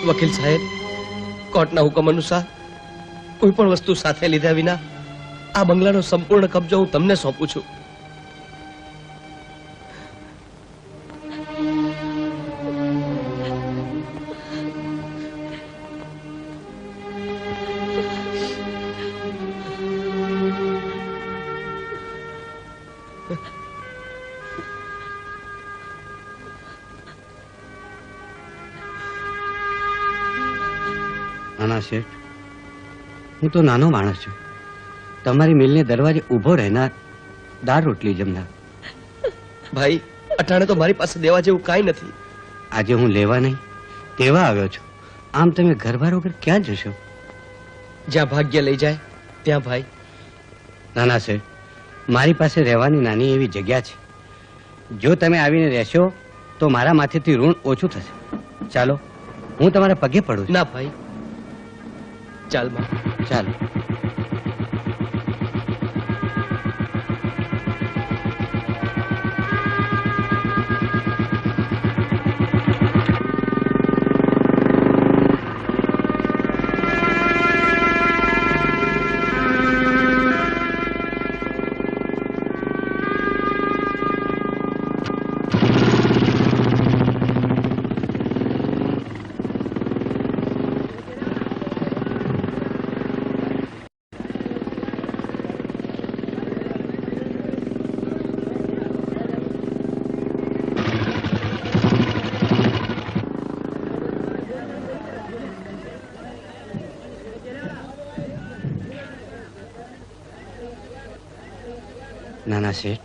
વકીલ સાહેબ, કોર્ટના હુકમ અનુસાર કોઈ પણ વસ્તુ સાથે લીધા વિના આ બંગલાનો સંપૂર્ણ કબજો હું તમને સોંપું છું. નાના શેઠ, હું તો નાનો માણસ છું. તમારી મિલને દરવાજે ઊભો રહેનાર, દાળ રોટલી જમનાર. ભાઈ, અટાણે તો મારી પાસે દેવા જેવું કાંઈ નથી. આજે હું લેવા નહીં, તેવા આવ્યો છું. આમ તમે ઘરબાર વગર ક્યાં જશો? જ્યાં ભાગ્ય લઈ જાય ત્યાં ભાઈ. નાના શેઠ, મારી પાસે રહેવાની નાની એવી જગ્યા છે. જો તમે આવીને રહેશો તો મારા માથેથી ઋણ ઓછું થશે. ચાલો, હું તમારા પગે પડું છું. ના ભાઈ, ચાલ માં. ચાલો. નાના શેઠ,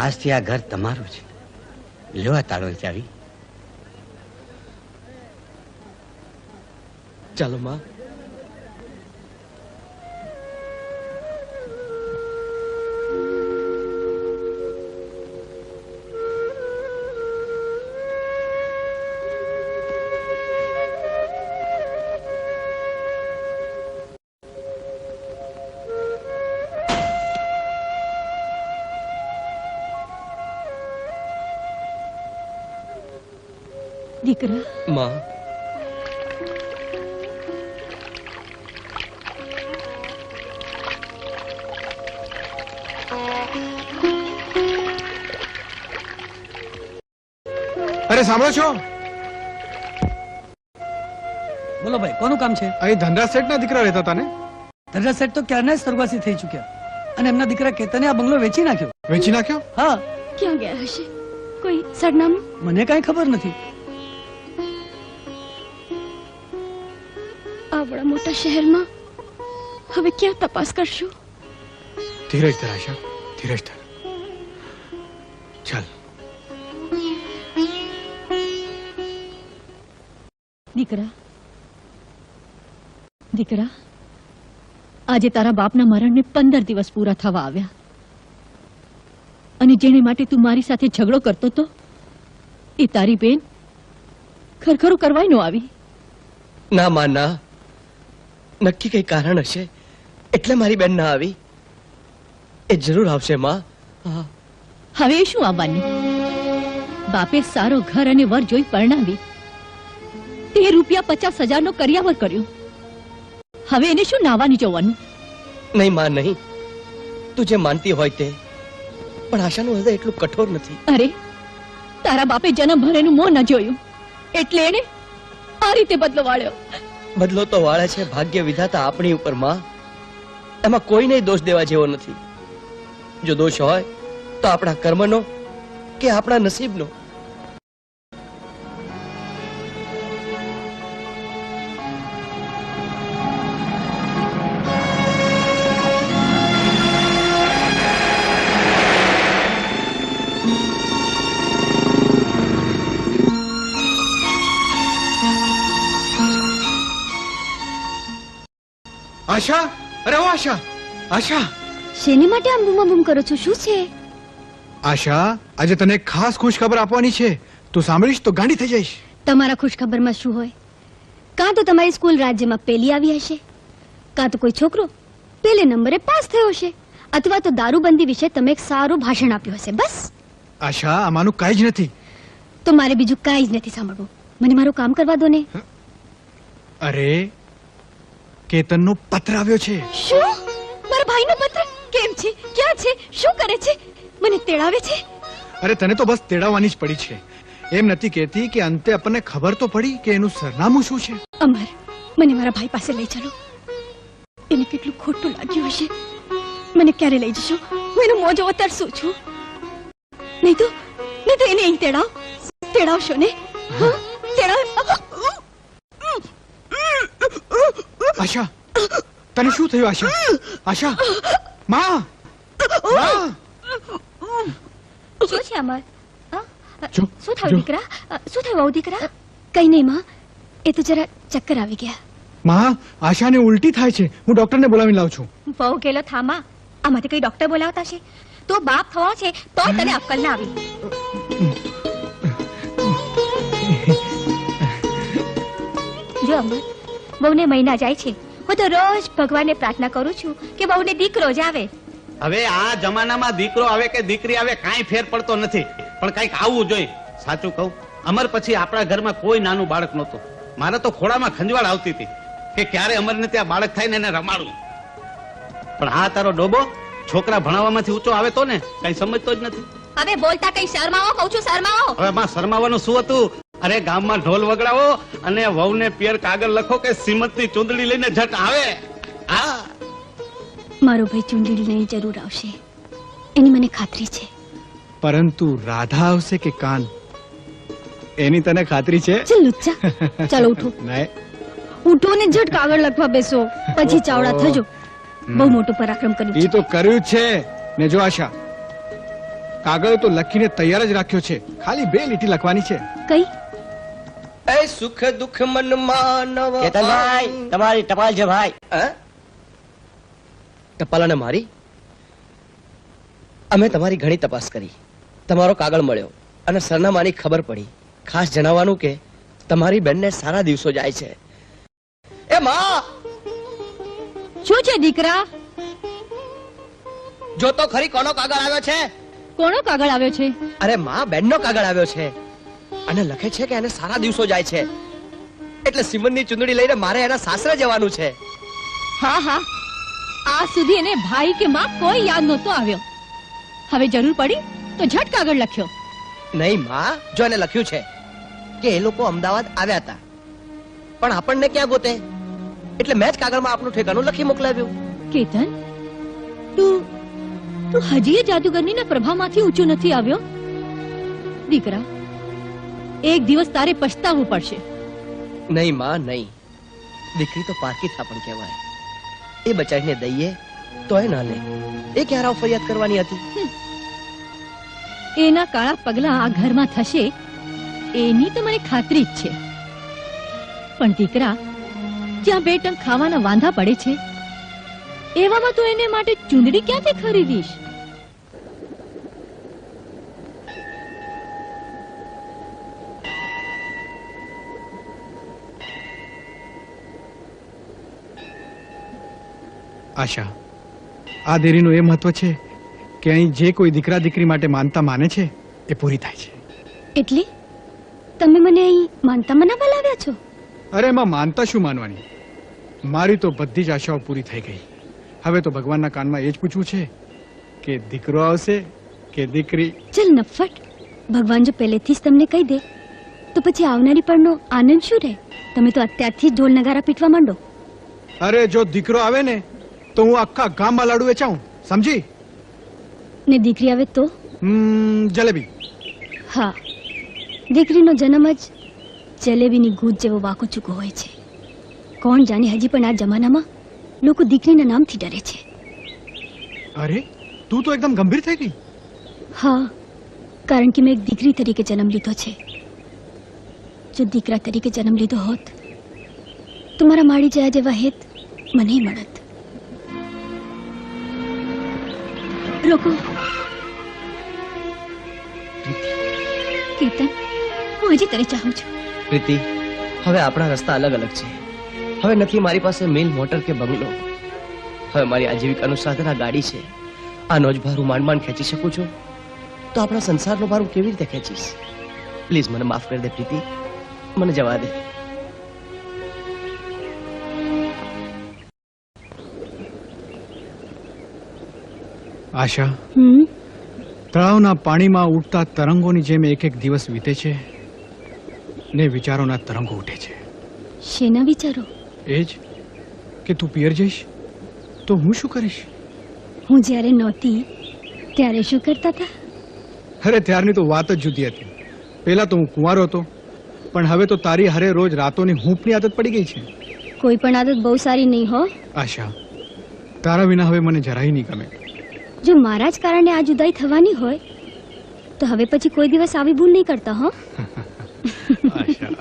આજથી આ ઘર તમારું છે. લેવા તાળો ચાવી. ચાલો માં. દીકરા, માં, અરે સાંભળો છો? બોલો ભાઈ, કોનું કામ છે? અહીં ધનરાજ શેઠ ના દીકરા રહેતા હતા ને? ધનરાજ શેઠ તો ક્યારના સ્વર્ગવાસી થઈ ચૂક્યા અને એમના દીકરા કેતને આ બંગલો વેચી નાખ્યો. વેચી નાખ્યો? હા. ક્યાં ગયા હશે? કોઈ સરનામું? મને કાંઈ ખબર નથી. આવડા મોટા શહેરમાં હવે ક્યાં તપાસ કરશું? ધીરજ ધર આશા, ધીરજ ધર. ચાલ. દીકરા, દીકરા, આજે તારા બાપના મરણને 15 દિવસ પૂરા થવા આવ્યા અને જેને માટે તું મારી સાથે ઝઘડો કરતો તો એ તારી બેન ખરખરું કરવાય નો આવી. ના માં, ના. નક્કી કઈ કારણ હશે એટલે મારી બેન ના આવી. એ જરૂર આવશે માં. હવે શું આવવાનું? બાપે સારો ઘર અને વર જોઈ પરણાવી, ₹50,000 નો કરિયાવર કર્યો. હવે એને શું નાવાની જોવાનું? નહીં માં, નહીં. તું જે માનતી હોય તે, પણ આશાનું હૃદય એટલું કઠોર નથી. અરે, તારા બાપે જન્મભર એનું મોં ન જોયું એટલે એને આ રીતે બદલો વાળ્યો. બદલો તો વાળે છે ભાગ્ય વિધાતા આપણી ઉપર માં. એમાં કોઈને દોષ દેવા જેવો નથી. જો દોષ હોય તો આપણા કર્મનો કે આપણા નસીબનો. આશા, અરે ઓ આશા, આશા. શેની માટે આમ બૂમાબૂમ કરો છો? શું છે? આશા, આજે તને એક ખાસ ખુશ ખબર આપવાની છે. તું સાંભળીશ તો ગાંડી થઈ જઈશ. તમારા ખુશ ખબરમાં શું હોય? કાં તો તમારી સ્કૂલ રાજ્યમાં પહેલી આવી હશે, કાં તો કોઈ છોકરો પહેલે નંબરે પાસ થયો હશે, અથવા તો દારૂબંધી વિશે તમે એક સારું ભાષણ આપ્યું હશે. બસ. આશા, આમાંનું કાંઈ જ નથી. તો મારે બીજું કાંઈ જ નથી સાંભળવું. મને મારું કામ કરવા દો ને. અરે કેતનનો પત્ર આવ્યો છે. શું? મારા ભાઈનો પત્ર? કેમ છે? ક્યાં છે? શું કરે છે? મને તેડાવે છે? અરે તને તો બસ તેડાવવાની જ પડી છે. એમ નથી કહેતી કે અંતે આપણને ખબર તો પડી કે એનું સરનામું શું છે. અમર, મને મારા ભાઈ પાસે લઈ ચાલો. એને કેટલું ખોટું લાગ્યું હશે. મને ક્યારે લઈ જશો? હું એનો મોં જોવા તરસું છું. નહીં તો એને અહીં તેડાવશો ને? હા, તેડાવ. આશા, તને શું થયું આશા? આશા, માં, માં. શું છે અમર? જો, શું થયું જો. દીકરા? શું થયું વહુ દીકરા? કઈ નહીં માં, એ તો જરા ચક્કર આવી ગયા. માં, આશાને ઉલટી થાય છે. હું ડોક્ટરને બોલાવી લાવું છું. બહુ ગેલો થામા. આમાંથી કઈ ડોક્ટર બોલાવતા છે? તો બાપ થવાનો છે તોય તને અક્કલ ના આવી. જો અમર, બહુને મહિના જાય છે. હું તો રોજ ભગવાનને પ્રાર્થના કરું છું કે બહુને દીકરો જ આવે. હવે આ જમાનામાં દીકરો આવે કે દીકરી આવે કાંઈ ફેર પડતો નથી, પણ કંઈક આવવું જોઈએ. સાચું કહું, અમર પછી આપણા ઘરમાં કોઈ નાનું બાળક નહોતું. મારે તો ખોળામાં ખંજવાળ આવતી હતી કે ક્યારે અમરને ત્યાં બાળક થાય ને એને રમાડું. પણ આ તારો ડોબો છોકરા ભણાવવામાંથી ઊંચો આવે તો ને કઈ સમજતો જ નથી. હવે બોલતા કઈ શરમાવો, કહું છું શરમાવો. હવે માં શરમાવાનું શું હતું? અરે ગામમાં ઢોલ વગડાવો અને વહુને પિયર કાગળ લખો કે સિમતની ચૂંદડી લઈને ઝટ આવે. હા, મારો ભાઈ ચૂંદડી લઈને જરૂર આવશે, એની મને ખાતરી છે. પરંતુ રાધા આવશે કે કાન, એની તને ખાતરી છે? ચલ લુચ્ચા, ચાલો ઉઠો. નહીં. ઉઠો ને ઝટ કાગળ લખવા બેસો, પછી ચાવડા થજો. બહુ મોટું પરાક્રમ કર્યું એ છે. તો કર્યું જ છે ને. જો આશા, કાગળ તો લખીને તૈયાર જ રાખ્યો છે, ખાલી 2 લીટી લખવાની છે. કઈ? એ સુખ દુઃખ મનમાં નવ કેતનભાઈ, તમારી ટપાલ છે ભાઈ. ટપાલાને મારી? અમે તમારી ઘણી તપાસ કરી, તમારો કાગળ મળ્યો અને સરનામાની ખબર પડી. ખાસ જણાવવાનું કે તમારી બેનને સારા દિવસો જાય છે. એ માં, શું છે દીકરા? જો તો ખરી કોનો કાગળ આવ્યો છે? કોનો કાગળ આવ્યો છે? અરે માં, બેનનો કાગળ આવ્યો છે અને લખે છે કે એને સારા દિવસો જાય છે, એટલે સિમનની ચૂંદડી લઈને મારે એના સાસરે જવાનું છે. હા હા, આજ સુધી એને ભાઈ કે માં કોઈ યાદ નહોતો આવ્યો. હવે જરૂર પડી તો ઝટ કાગળ લખ્યો. નહીં માં, જો એને લખ્યું છે કે એ લોકો અમદાવાદ આવ્યા હતા પણ આપણને ક્યાં ગોતે, એટલે મેં જ કાગળમાં આપનું ઠેકાણું લખી મોકલાવ્યું. કેતન, તું હજી એ જાદુગરનીના પ્રભાવમાંથી ઊંચો નથી આવ્યો? દીકરા, એક દિવસ તારે પછતાવવું પડશે. નહીં માં, નહીં. દીકરી તો પારકી થાપણ કહેવાય. એ બચાવીને દઈએ તોય ના લે. એ ક્યારે ફરિયાદ કરવાની હતી? એના કાળા પગલા આ ઘરમાં થશે એની તો મને ખાતરી જ છે. પણ દીકરા, જ્યાં 2 ટંક ખાવાના વાંધા પડે છે એવામાં તો એને માટે ચૂંદડી ક્યાંથી ખરીદીશ? આશા, આ દેરીનું એ મહત્વ છે કે અહીં જે કોઈ દીકરા દીકરી માટે માનતા માને છે એ પૂરી થાય છે. એટલે તમે મને અહીં માનતા મનાવવા લાવ્યા છો? અરે એમાં માનતા શું માનવાની? મારી તો બધી જ આશાઓ પૂરી થઈ ગઈ. હવે તો ભગવાનના કાનમાં એ જ પૂછવું છે કે દીકરો આવશે કે દીકરી. ચલ નફટ, ભગવાન જો પહેલેથી જ તમને કહી દે તો પછી આવનારી પળનો આનંદ શું રહે? તમે તો અત્યારથી જ ઢોલ નગારા પીટવા માંડો. અરે જો દીકરો આવે ને તો હું આખા ગામમાં લાડુ વેચાઉં, સમજી? ને દીકરી આવે તો? જલેબી. હા, દીકરીનો જન્મ જ જલેબીની ગૂંજ જેવો વાકો ચૂકો હોય છે. કોણ જાણે હજી પણ આ જમાનામાં લોકો દીકરીના નામથી ડરે છે. અરે તું તો એકદમ ગંભીર થઈ ગઈ. હા, કારણ કે મેં એક દીકરી તરીકે જન્મ લીધો છે. જો દીકરા તરીકે જન્મ લીધો હોત તો મારા માળી જયા જેવા હેત મને મળત. રોકો કેતન, હું હજી તને ચાહું છું. પ્રીતિ, હવે આપણા રસ્તા અલગ અલગ છે. હવે નથી મારી પાસે મિલ, મોટર કે બંગલો. હવે મારી આજીવિકાનું સાધન આ ગાડી છે. આનો જ ભાર હું માંડ માંડ ખેંચી શકું છું તો આપણા સંસારનો ભાર હું કેવી રીતે ખેંચીશ? પ્લીઝ મને માફ કરી દે પ્રીતિ. મને જવા દે. આશા, હમ તળાવના પાણીમાં ઉડતા તરંગોની જેમ એક એક દિવસ વીતે છે ને વિચારોના તરંગો ઉઠે છે. શેના વિચારો? એ જ કે તું પિયર જઈશ તો હું શું કરીશ? હું જ્યારે નહોતી ત્યારે શું કરતા હતા? અરે ત્યારની તો વાત જ જુદી હતી. પહેલા તો હું કુંવારો હતો, પણ હવે તો તારી હારે રોજ રાતોની હૂંફની આદત પડી ગઈ છે. કોઈ પણ આદત બહુ સારી નહીં હો. આશા, તારા વિના હવે મને જરાય નહીં ગમે. જો મારા જ કારણે આ જુદાઈ થવાની હોય તો હવે પછી કોઈ દિવસ આવી ભૂલ નહીં કરતા હો. આશા,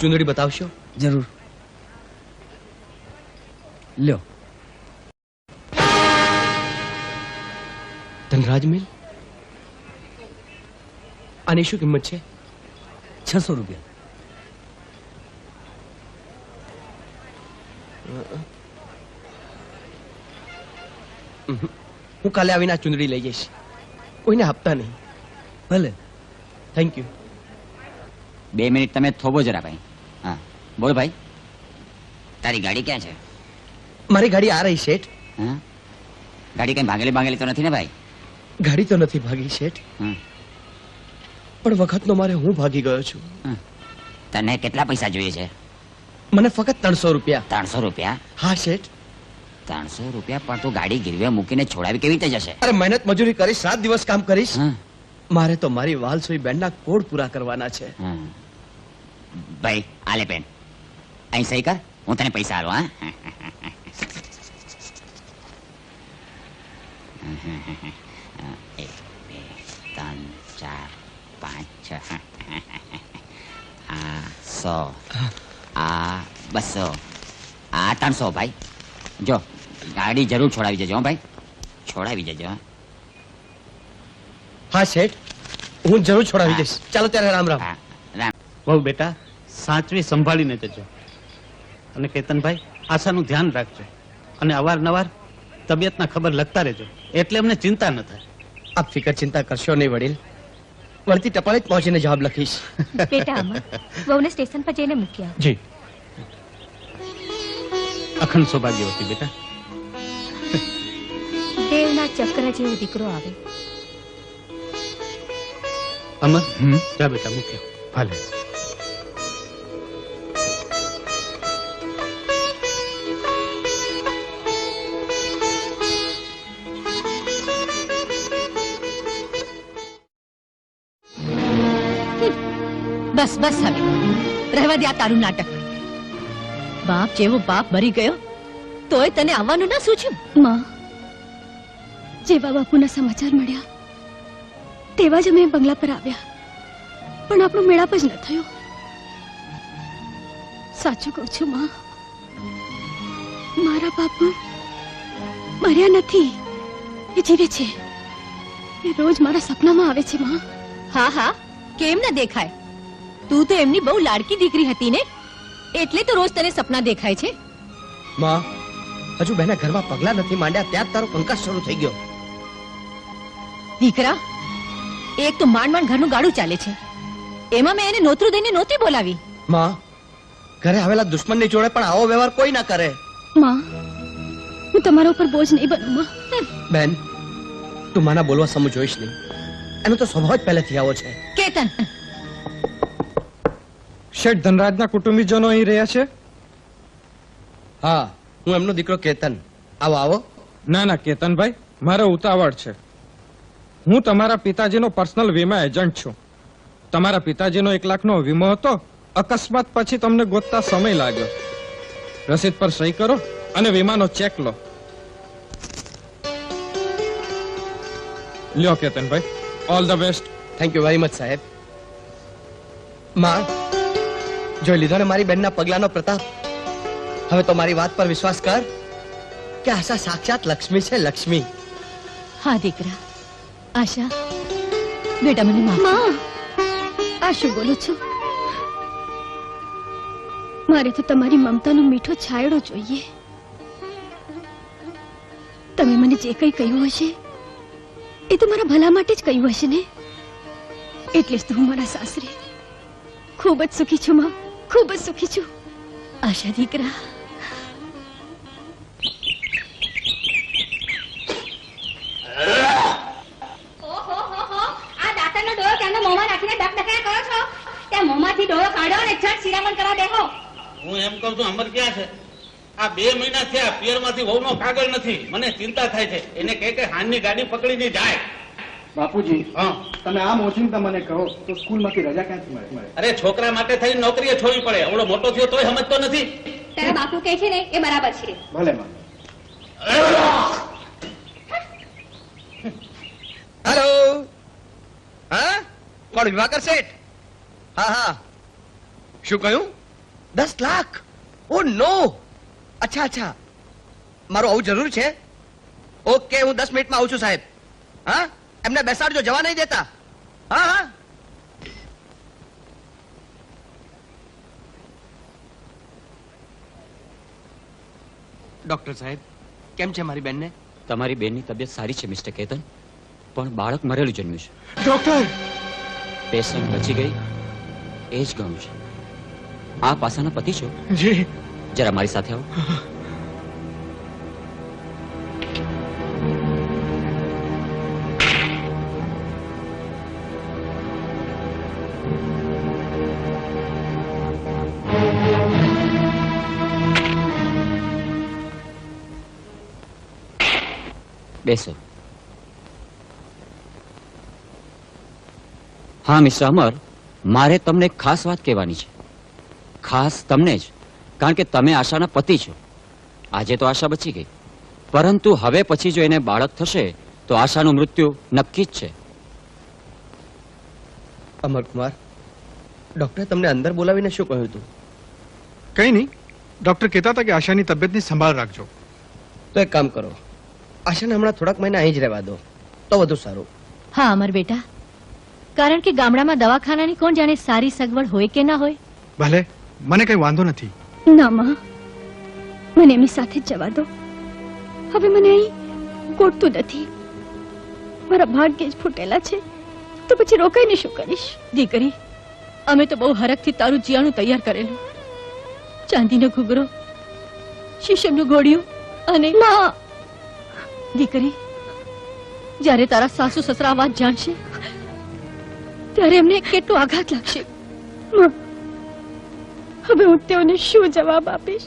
ચુંદડી બતાવશો? જરૂર લ્યો. ધનરાજ મિલ, આની શું કિંમત છે? 600 રૂપિયા. હું કાલે આવીને આ ચુંદડી લઈ જઈશ. કોઈને આપતા નહીં. ભલે. Thank you. 2 મિનિટ તમે થોભો જરા ભાઈ. હા બોલ ભાઈ, તારી ગાડી ક્યાં છે? મારી ગાડી આ રહી શેઠ. હા, ગાડી કઈ ભાગેલી તો નથી ને ભાઈ? ગાડી તો નથી ભાગી શેઠ, હમ. પણ વખતનો મારે હું ભાગી ગયો છું. તને કેટલા પૈસા જોઈએ છે? મને ફક્ત 300 રૂપિયા. 300 રૂપિયા? હા શેઠ. 300 રૂપિયા? પણ તું ગાડી ગીરવે મૂકીને છોડાવી કેવી રીતે જશે? અરે મહેનત મજૂરી કરીશ, 7 દિવસ કામ કરીશ. હા, મારે તો મારી વાલસોઈ બેન્ડના કોડ પૂરા કરવાના છે. હા. ભાઈ આલે પેન અહીં સહી કર, હું તને પૈસા આલું. હા 1 2 3 4 5 6 આ 100, આ 200, આ 300. ભાઈ જો ગાડી જરૂર છોડાવી જજો હો ભાઈ, છોડાવી જજો. હા શેઠ, હું જરૂર છોડાવી દઈશ. ચાલો ત્યારે રામ રામ. હા રામ. બહુ બેટા સાચવી સંભાળીને જજો. અને કેતનભાઈ, આશાનું ધ્યાન રાખજો અને અવારનવાર તબિયતના ખબર લખતા રહેજો, એટલે અમને ચિંતા ન થાય. આપ ફિકર ચિંતા કરશો નહીં વડીલ. વળતી ટપાલે જ પહોંચીને જવાબ લખીશ. બેટા અમર, વહુને સ્ટેશન પર જઈને મૂક્યા. જી. અખંડ સૌભાગ્યવતી બેટા. દેવના ચક્ર જેવો દીકરો આવે. અમર, જા બેટા મૂક્યો. ભલે. બસ બસ, હવે રહેવા દે આ તારું નાટક. બાપ જેવો બાપ મરી ગયો તોય તને આવવાનું ના સૂચ્યું? માં, જેવા બાપુના સમાચાર મળ્યા તેવા જ અમે બંગલા પર આવ્યા, પણ આપણો મેળાપ જ ન થયો. સાચું કહું છું માં, મારા બાપુ મર્યા નથી, એ જીવે છે. એ રોજ મારા સપનામાં આવે છે માં. હા હા, કેમ ના દેખાય? તું તો એમની બહુ લાડકી દીકરી હતી ને, એટલે તો રોજ તને સપના દેખાય છે. માં, હજુ બેના ઘરમાં પગલા નથી માંડ્યા ત્યાં જ તારો કંકાસ શરૂ થઈ ગયો. દીકરા, એક તો માંડ માંડ ઘરનું ગાડું ચાલે છે, એમાં મેં એને નોતરું દઈને નહોતી બોલાવી. માં, ઘરે આવેલા દુશ્મનની જોડે પણ આવો વ્યવહાર કોઈ ના કરે. માં, હું તમારા ઉપર બોજ નહીં બનું માં. બેન, તું માના બોલવા સમજ જોઈશ નહીં. એનો તો સ્વભાવ જ પહેલેથી આવો છે. કેતન, શેઠ ધનરાજના કુટુંબીજનો અહીં રહ્યા છે? હા, હું એમનો દીકરો કેતન. આવો આવો. ના ના કેતનભાઈ, મારે ઉતાવળ છે. હું તમારા પિતાજીનો પર્સનલ વીમા એજન્ટ છું. તમારા પિતાજીનો 1 લાખનો વીમો હતો. અકસ્માત પછી તમને ગોતતા સમય લાગ્યો. રસીદ પર સહી કરો અને વીમાનો ચેક લો. લ્યો કેતનભાઈ, all the best. Thank you very much સાહેબ. માં, જોઈ લીધો ને મારી બેનના પગલાનો પ્રતાપ. હવે તો મારી વાત પર વિશ્વાસ કર કે આશા સાક્ષાત લક્ષ્મી છે, લક્ષ્મી. હા દીકરા, આશા બેટા મને માફ કર. માં આ શું બોલો છો? મારે તો તમારી મમતાનો મીઠો છાયડો જોઈએ. તમે મને જે કંઈ કહ્યું હશે એ તો મારા ભલા માટે જ કહ્યું હશે ને. એટલે જ તો હું મારા સાસરે ખૂબ જ સુખી છું માં, ખૂબ જ સુખી છું. આશા દીકરા, આ દાંતરનો ડોળો ત્યાંનો મોંમાં નાખીને ડકડકિયા કરો છો? ત્યાં મોંમાંથી ડોળો કાઢો અને ઝટ શિરામણ કરવા બેહો. હું એમ કહું છું, અમર ક્યાં છે? આ 2 મહિના થયા પિયરમાંથી વહુનો કાગળ નથી. મને ચિંતા થાય છે. એને કહે કે હાનની ગાડી પકડીને જાય. બાપુજી, હા, તમે આમ ઓચિંતા મને કહો તો સ્કૂલમાંથી રજા ક્યાંથી મળે? અરે છોકરા માટે થઈ નોકરીએ છોડવી પડે. એવડો મોટો થયો તોય સમજતો નથી. તારા બાપુ કહે છે ને એ બરાબર છે. ભલે માં. હેલો. હા, કોણ? વિવાકર શેઠ? હા હા. શું કહ્યું? 10 લાખ? ઓ નો. અચ્છા અચ્છા, મારું આવું જરૂર છે. ઓકે, હું 10 મિનિટમાં આવું છું સાહેબ. હા, એમને બેસાડજો, જવા નહીં દેતા. હા હા. ડોક્ટર સાહેબ, કેમ છે મારી બેનને? તમારી બેનની તબિયત સારી છે મિસ્ટર કેતન, પણ બાળક મરેલું જન્મ્યું છે. ડોક્ટર, પેશન્ટ બચી ગઈ એ જ ગમ છે. આપ આશાના પતિ છો? જી. જરા મારી સાથે આવો. બેસો. હા મિસ્ટર અમર, મારે તમને એક ખાસ વાત કહેવાની છે. ખાસ તમને જ, કારણ કે તમે આશાના પતિ છો. આજે તો આશા બચી ગઈ, પરંતુ હવે પછી જો એને બાળક થશે તો આશાનું મૃત્યુ નક્કી જ છે. અમરકુમાર, ડોક્ટરે તમને અંદર બોલાવીને શું કહ્યું હતું? કઈ નહીં, ડોક્ટર કહેતા હતા કે આશાની તબિયતની સંભાળ રાખજો. તો એક કામ કરો, આશાને હમણાં થોડાક મહિના અહીં જ રહેવા દો તો વધુ સારું. હા અમર બેટા, કારણ કે ગામડામાં દવાખાનાની કોણ જાણે સારી સગવડ હોય કે ના હોય. ભલે, મને કઈ વાંધો નથી. ના માં, મને એમની સાથે જ જવા દો. હવે મને અહીં ગોઠતું નથી. મારા ભાગ્ય જ ફૂટેલા છે, તો પછી રોકાઈને શું કરીશ? દીકરી, અમે તો બહુ હરખથી તારું જીયાણું તૈયાર કરેલું. ચાંદીનો ઘૂઘરો, શીશમનું ગોળિયું અને ના દીકરી, જ્યારે તારા સાસુ સસરા આ વાત જાણશે ત્યારે એમને કેટલો આઘાત લાગશે. માં, હવે હું તેઓને શું જવાબ આપીશ?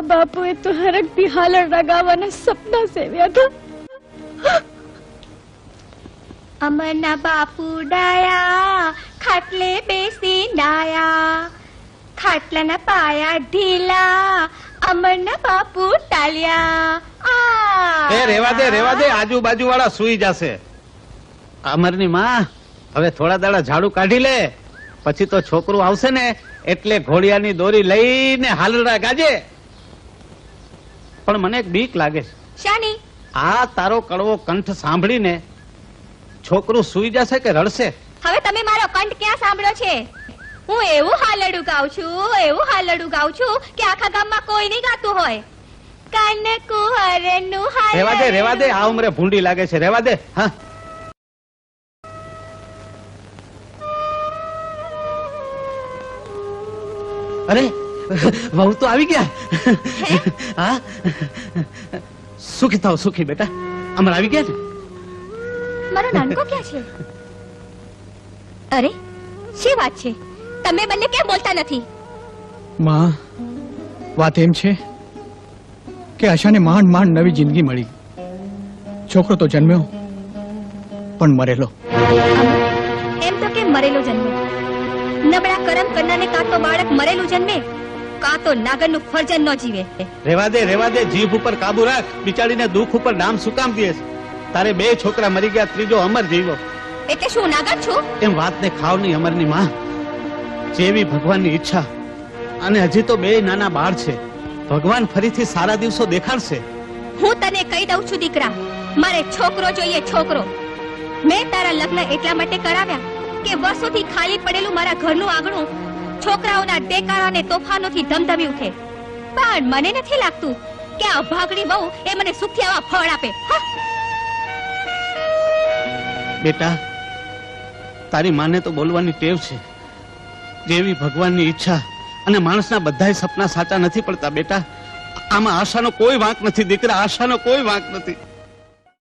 બાપુએ તો હરખથી હાલર લગાવવાના સપના સેવ્યા હતા. અમરના બાપુ ડાયા ખાટલે બેસી ડાયા, ખાટલાના પાયા ઢીલા, અમરના બાપુ ટાળ્યા. એ રેવા દે, આજુબાજુ વાળા સુઈ જશે. અમરની માં, હવે થોડા દાડા ઝાડુ કાઢી લે, પછી તો છોકરું આવશે ને એટલે ઘોડિયાની દોરી લઈને હાલડા ગાજે. પણ મને એક બીક લાગે છે. શાની? આ તારો કડવો કંઠ સાંભળીને છોકરું સુઈ જશે કે રડશે? હવે તમે મારો કંઠ ક્યાં સાંભળ્યો છે? હું એવું હાલડું ગાઉં છું કે આખા ગામમાં કોઈ નહીં ગાતું હોય. કાન કુંવરનું રેવા દે, આ ઉંમરે ભૂંડી લાગે છે. રેવા દે. હા, અરે વહુ તો આવી ગયા. હા, સુખી થાવ, સુખી બેટા. અમર આવી ગયા છે. મારો નાનકો ક્યાં છે? અરે શી વાત છે? તમે બંને કેમ બોલતા નથી? માં, વાત એમ છે કે આશાને માંડ માંડ નવી જિંદગી મળી. છોકરો તો જન્મ્યો પણ મરેલો. એમ તો કેમ મરેલો જન્મે? નબળા કરમ કરનારને કાં તો બાળક મરેલું જન્મે, કાં તો નાગરનું ફરજન ન જીવે. રેવા દે જીભ ઉપર કાબુ રાખ. બિચારીને દુઃખ ઉપર નામ શું કામ દે છે? તારે 2 છોકરા મરી ગયા, ત્રીજો અમર જીવ્યો. એટલે શું નાગર છું? એમ વાતને ખાવ નહીં અમરની માં. જેવી ભગવાનની ઈચ્છા. અને હજી તો 2 નાના બાળ છે. ભગવાન ફરીથી સારા દિવસો દેખાડશે. હું તને કહી દઉં છું દીકરા, મારે છોકરો જોઈએ, છોકરો. મેં તારા લગ્ન એટલા માટે કરાવ્યા કે વર્ષોથી ખાલી પડેલું મારા ઘરનું આંગણું છોકરાઓના દેકારા અને તોફાનોથી ધમધમી ઉઠે. પણ મને નથી લાગતું કે આ ભાગડી બહુ એ મને સુખથી આવા ફળ આપે. હા? બેટા, તારી માને તો બોલવાની ટેવ છે. જેવી ભગવાનની ઈચ્છા અને માણસના બધાય સપના સાચા નથી પડતા બેટા. આમાં આશાનો કોઈ વાંક નથી દીકરા, આશાનો કોઈ વાંક નથી.